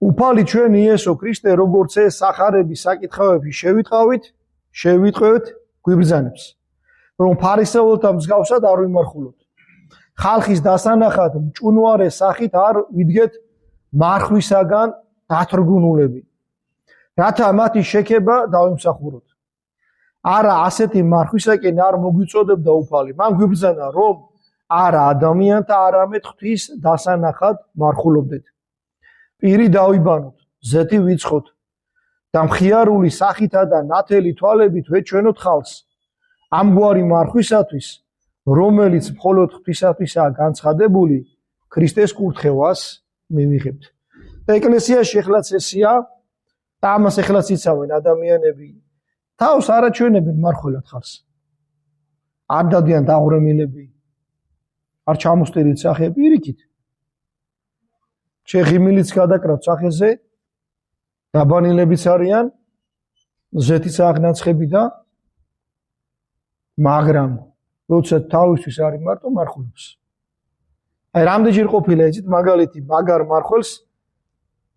უფალი ჩვენ იესო ქრისტე როგორც ეს სახარების საკითხავებში შევიტყვევთ გვიბრძანებს რომ ფარისეველთა მსგავსად არ ვიმარხულოთ ხალხის დასანახად მჭუნვარე სახით არ ვიდგეთ მარხვისაგან დათრგუნულები რათა მათი შექება დავიმსახუროთ არა ასეთი მარხვისაკენ არ მოგვიწოდებდა უფალი მან გვიბრძანა რომ არა ადამიანთა არამედ ღვთის დასანახად მარხულობდეთ პირი დავიბანოთ, ზეთი ვიცხოთ და მხიარული სახითა და ნათელი თვალებით ვეჩვენოთ ხალხს ამგვარი მარხვისათვის, რომელიც მხოლოდ ღვთისათვისაა განცხადებული, ქრისტეს კურთხევას მივიღებთ. და ეკლესიაში ეხლაც ესია და ამას ეხლაც იცავენ ადამიანები თავს არ აჩვენებენ მარხველად ხალხს. არ დადიან დაღვრემილები, არ ჩამოსტერით სახე პირიქით. შეღიმილიც გადაკრავთ სახეზე, დაბანილებიც არიან, ზეთიც აღნაცხები და მაგრამ როცა თავისთვის არის მარტო მარხულობს. აი რამდენჯერ ყოფილა იცით მაგალითი მაგარ მარხველს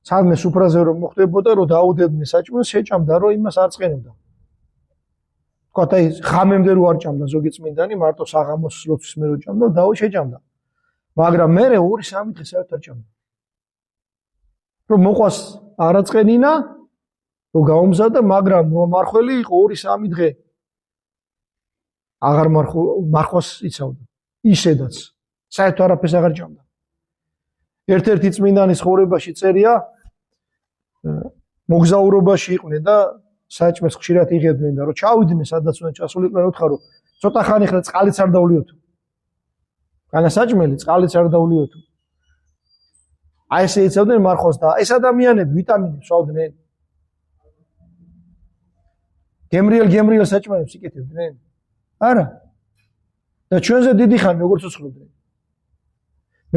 სადმე სუფრაზე რომ მოხდებოდა რომ დაუდებდნენ საჭმელს შეჭამდა რომ იმას არ წყენობდა. თქვათ აი ღამემდე რო არ ჭამდა ზოგი წმინდანი მარტო საღამოს ლოცვის მე რო ჭამდა და შეჭამდა. მაგრამ მე 2-3 დღე საერთოდ არ ჭამდა. რომ მოყვას არაწყენინა რომ გაუმზადა მაგრამ რომ მარხველი იყო 2-3 დღე აღარ მარხვას იცავდა ისედაც საერთოდ არაფერს აღარ ჭამდა ერთ-ერთი წმინდანის ხოვრებაში წერია მოგზაურობაში იყვნენ და საჭმელს ხშირად იღებდნენ და რომ ჩავიდნენ სადაც უნდა ჩასულიყვნენ უთხარო ცოტა ხანი ხელ წყალიც არ დავლიოთო განა საჭმელი წყალიც არ დავლიოთო აი ესე იცავდნენ მარხვას და ეს ადამიანები ვიტამინებს ვავდნენ გემრიელ საჭმელებს იკეთებდნენ არა და ჩვენზე დიდი ხანი როგორც უცხლებდნენ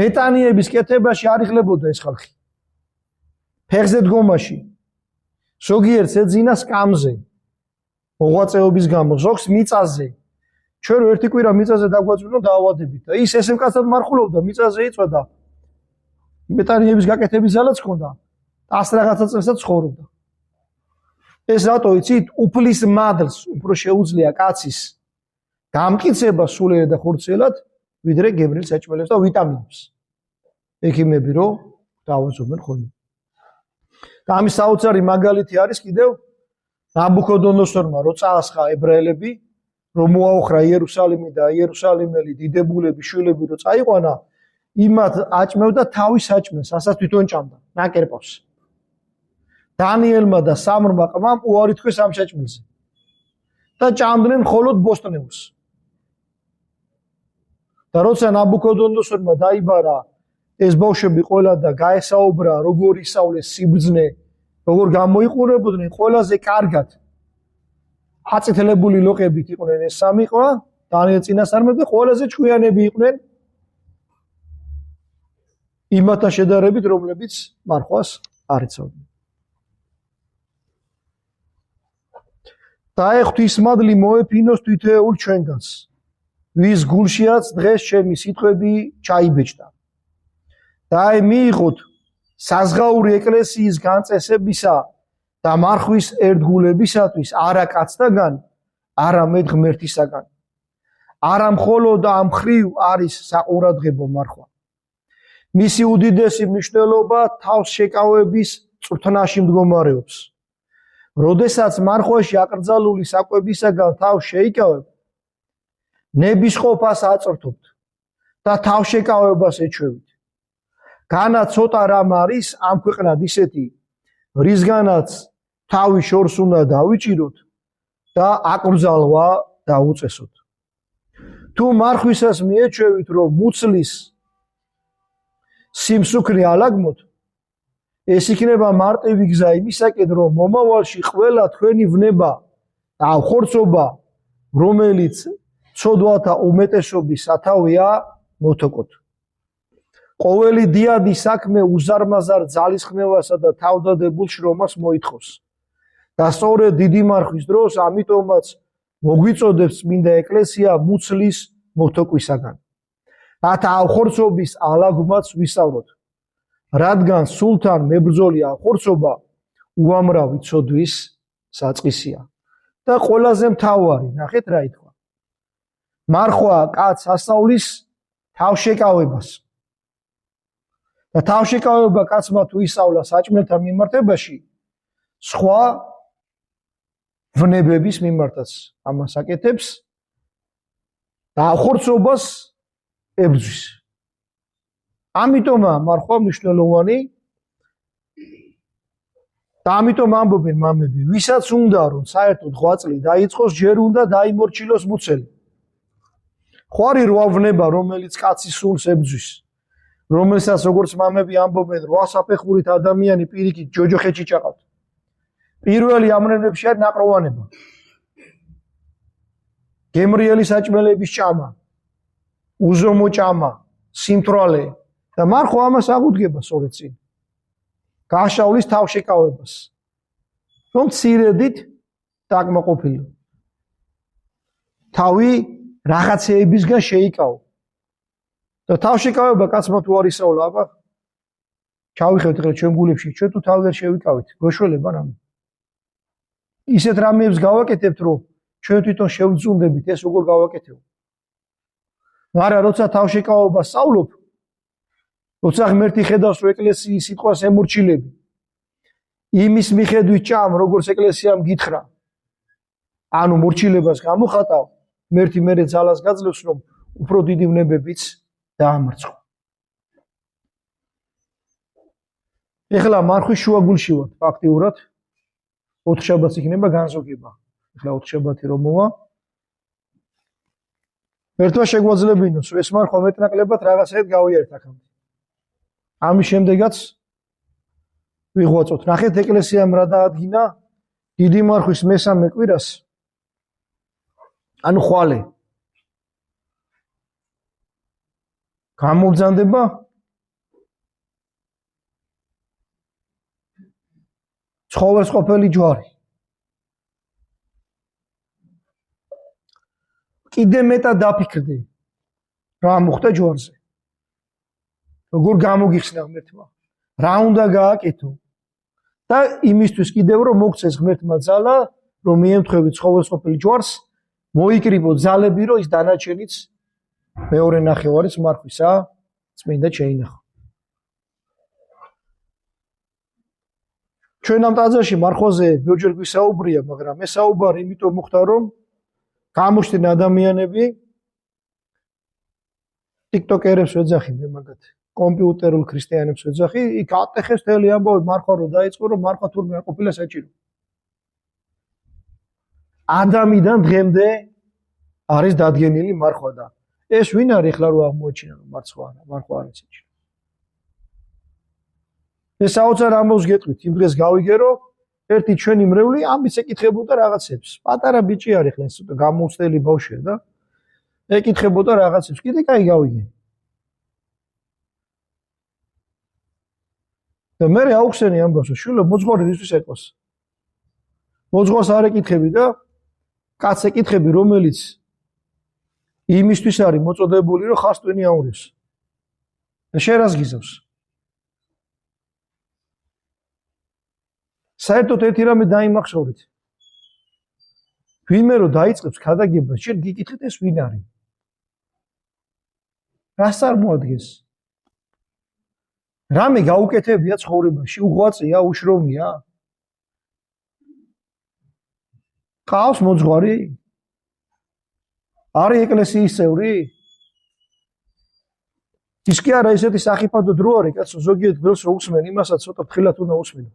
მეტანიების კეთებაში არ იხლებოდა ეს ხალხი ფეხზე დგომაში ზოგიერთს ეძინა სკამზე მოღვაწეობის გამო ზოგს მიწაზე ჩვენ რო ერთი კვირა მიწაზე დაგვაწვინო დაავადებით და ის ესე მკაცად მარხულობდა მიწაზე იწვედა მეტანიების გაკეთების ძალაც ჰქონდა ას რაღაცა წელსაც ცხოვრობდა ეს რატო იცით უფლის მადლს უფრო შეუძლია კაცის გამკიცება სულიერ და ხორცელად ვიდრე გემრიელ საჭმელებს და ვიტამინებს ექიმები რო დაავადებენ ხოლმე და ამის საოცარი მაგალითი არის კიდევ ნაბუქოდონოსორმა რო წაასხა ებრაელები რომ მოაოხრა იერუსალიმი და იერუსალიმელი დიდებულები შვილები რო წაიყვანა იმათ აჭმევდა თავის საჭმელს ასაც თვითონ ჭამდა ნაკერპავს დანიელმა და სამრმა ყმამ უარი თქვეს ამ საჭმელზე და ჭამდნენ მხოლოდ ბოსტნეულს და როცა ნაბუქოდონოსორმა დაიბარა ეს ბავშვები ყველა და გაესაუბრა როგორ ისავლეს სიბრძნე როგორ გამოიყურებოდნენ ყველაზე კარგად აწითლებული ლოყებით იყვნენ ეს სამი ყვა დანიელ წინასწარმეტყველები ყველაზე ჭკვიანები იყვნენ იმათა შედარებით რომლებიც მარხვას არ იცავდნენ და ღვთისმადლი მოეფინოს თითოეულ ჩვენგანს ვის გულშიაც დღეს ჩემი სიტყვები ჩაიბეჭდა და აი მიიღოთ საზღაური ეკლესიის განწესებისა და მარხვის ერთგულებისათვის არა კაცთაგან არამედ ღმერთისაგან არა მხოლოდ ამ ხრივ არის საყურადღებო მარხვა მისი უდიდესი მნიშვნელობა თავს შეკავების წვრთნაში მდგომარეობს როდესაც მარხვაში აკრძალული საკვებისაგან თავს შეიკავებ ნებისყოფას აწვრთობთ და თავშეკავებას ეჩვევით განა ცოტა რამ არის ამ ქვეყნად ისეთი რისგანაც თავი შორს უნდა დავიჭიროთ და აკრძალვა დაუწესოთ თუ მარხვისას მიეჩვევით რომ მუცლის სიმსუქნე ალაგმოთ ეს იქნება მარტივი გზა იმისაკენ რომ მომავალში ყველა თქვენი ვნება და ხორცობა რომელიც ცოდვათა უმეტესობის სათავეა მოთოკოთ ყოველი დიადი საქმე უზარმაზარ ძალისხმევასა და თავდადებულ შრომას მოითხოვს და სწორედ დიდი მარხვის დროს ამიტომაც მოგვიწოდებს წმინდა ეკლესია მუცლის მოთოკვისაგან რათა ავხორცობის ალაგმაც ვისწავლოთ რადგან სულთან მებრძოლია ხორცობა უამრავი ცოდვის საწყისია და ყველაზე მთავარი, ნახეთ რა ითქვა. მარხვა კაცს ასწავლის თავშეკავებას. და თავშეკავება კაცმა თუ ისწავლა საჭმელთან მიმართებაში, სხვა ვნებების მიმართაც ამას აკეთებს და ხორცობას ებრძვის. ამიტომაა მარხვა მნიშვნელოვანი და ამიტომ ამბობენ მამები, ვისაც უნდა რომ საერთოდ ღვაწლი დაიწყოს, ჯერ უნდა დაიმორჩილოს მუცელი. ხო არის რვა ვნება, რომელიც კაცის სულს ებძვის, რომელსაც როგორც მამები ამბობენ, რვა საფეხურით ადამიანი პირიქით ჯოჯოხეთში ჭაყავთ. პირველი ამ ვნებებში არის ნაყროვანება. გემრიელი საჭმელების ჭამა, უზომო ჭამა, სიმთვრალე და მარხვა ამას აღუდგება სწორედ წინ. გაშავლის თავშეკავებას, რომ მცირედით დაკმაყოფილო. თავი რაღაცეებისგან შეიკავო. და თავშეკავება კაცმა თუ არ ისწავლა, აბა ჩავიხევთ ხოლმე ჩვენ გულებში, ჩვენ თუ თავი ვერ შევიკავით, გოშველება რამე. ისეთ რამეებს გავაკეთებთ, რომ ჩვენ თვითონ შევძუნდებით, ეს როგორ გავაკეთებ. მაგრამ როცა თავშეკავებას სწავლობ, როცა ღმერთი ხედავს, რომ ეკლესიის სიტყვას ემორჩილები, იმის მიხედვით ჭამ, როგორც ეკლესიამ გითხრა, ანუ მორჩილებას გამოხატავ, ღმერთი მერე ძალას გაძლევს, რომ უფრო დიდი ვნებებიც დაამარცხო. ეხლა მარხვის შუაგულში ვართ, ფაქტიურად 4 შაბათს იქნება განზოგება. ეხლა 4 შაბათი რომ მოვა. ერთმა შეგვაძლებინოს, ეს მარხვა მეტნაკლებად რაღაცაით გავიარეთ აქამდე. ამის შემდეგაც ვიღვაწოთ. ნახეთ ეკლესიამ რა დაადგინა დიდი მარხვის მესამე კვირას. ანუ ხვალე. გამოგზანდება ცხოველსყოფელი ჯვარი. კიდე მეტად დაფიქრდი რა მოხდა ჯვარზე. როგორ გამოგიხსნა ღმერთმა, რა უნდა გააკეთო და იმისთვის კიდევ რომ მოგცეს ღმერთმა ძალა, რომ მიემთხვევი ცხოველსყოფელი ჯვარს, მოიკრიბო ძალები, რომ ის დანარჩენიც მეორე ნახევარის მარხვისა წმინდა შეინახო. ჩვენ ამ ტაძარში მარხვაზე ბევრჯერ გვისაუბრია, მაგრამ ეს საუბარი იმიტომ მოხდა, რომ გამოჩნდნენ ადამიანები, ტიკტოკერებს ვეძახი მე მაგათ, კომპიუტერულ ქრისტიანებს ვეძახი, იქ ატეხეს თელი ამბავი მარხვა რო დაიწყო, რომ მარხვა თურმე არ ყოფილა საჭირო. ადამიდან დღემდე არის დადგენილი მარხვა და ეს ვინ არის ახლა რო აღმოაჩინა რომ მარხვა არის საჭირო. ეს საოცარ ამბავს გეტყვით, იმ დღეს გავიგერო, ერთი ჩვენი მრევლი ამის ეკითხებოდა რაღაცებს. პატარა ბიჭი არის ახლა ეს გამოუცდელი ბავშვია და ეკითხებოდა რაღაცებს. კიდე კაი გავიგე. და მე აუხსენი ამბავს, შვილო, მოძღვარი რისთვის ეკოს? მოძღვარს არ ეკითხები და კაც ეკითხები, რომელიც იმისთვის არის მოწოდებული, რომ ხას ტვინი აურევს. და შენ რას გიზავს? საერთოდ ერთი რამე დაიმახსოვრეთ. ვინმე რომ დაიწყებს ქადაგებას, შენ გიკითხეთ ეს ვინ არის? რას წარმოადგენს? რამე გაუკეთებია ცხოვრებაში, უღვაწია, უშრომია? ყავს მოძღვარი? არის ეკლესიის წევრი? ის კი არა ესეთი სახიფათო დრო არის, კაცო, ზოგიერთ დროს რო უსმენ, იმასაც ცოტა ფრთხილად უნდა უსმინო.